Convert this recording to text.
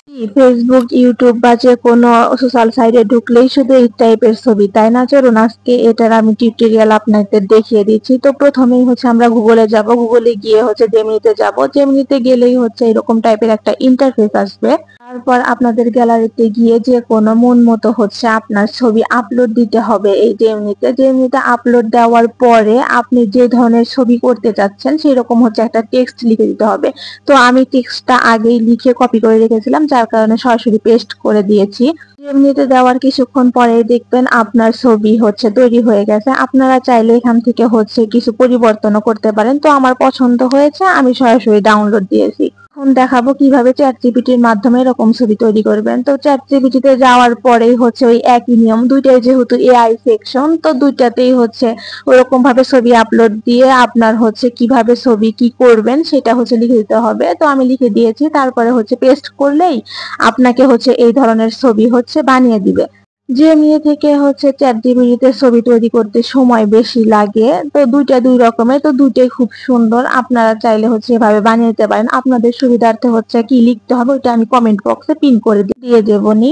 Facebook, YouTube বা যে কোনো সোশ্যাল সাইটে ঢুকলেই শুধু এই টাইপের ছবি, তাই না? চলুন আজকে এটার আমি টিউটোরিয়াল আপনাদের দেখিয়ে দিচ্ছি। তো প্রথমেই আমরা গুগলে যাব। গুগলে গিয়ে জেমিনিতে যাব। জেমিনিতে গেলেই এরকম টাইপের একটা ইন্টারফেস আসবে। তারপর আপনাদের গ্যালারিতে গিয়ে যে কোনো মন মতো আপনার ছবি আপলোড দিতে হবে এই জেমিনিতে। জেমিনিতে আপলোড দেওয়ার পরে আপনি যে ধরনের ছবি করতে চাচ্ছেন সেরকম একটা টেক্সট লিখে দিতে হবে। তো আমি টেক্সটটা আগেই লিখে কপি করে রেখেছিলাম, যার কারণে সরাসরি পেস্ট করে দিয়েছি। এমনিতে দেওয়ার কিছুক্ষণ পরে দেখবেন আপনার ছবি তৈরি হয়ে গেছে। আপনারা চাইলে এখান থেকে কিছু পরিবর্তনও করতে পারেন। তো আমার পছন্দ হয়েছে, আমি সরাসরি ডাউনলোড দিয়েছি। এখন দেখাবো কিভাবে চ্যাটজিপিটির মাধ্যমে এরকম ছবি তৈরি করবেন। তো চ্যাটজিপিটিতে যাওয়ার পরেই ওই একই নিয়ম, দুইটাই যেহেতু এআই সেকশন, তো দুইটাতেই ওরকম ভাবে ছবি আপলোড দিয়ে আপনার কিভাবে ছবি কি করবেন সেটা লিখে দিতে হবে। তো আমি লিখে দিয়েছি, তারপরে পেস্ট করলেই আপনাকে এই ধরনের ছবি বানিয়ে দিবে। জেমিনি থেকে চ্যাটজিপিটিতে ছবি তৈরি করতে সময় বেশি লাগে। তো দুইটা দুই রকমের, তো দুইটাই খুব সুন্দর। আপনারা চাইলে এভাবে বানিয়ে নিতে পারেন। আপনাদের সুবিধার্থে কি লিখতে হবে ওটা আমি কমেন্ট বক্সে পিন করে দিয়ে দেবনি।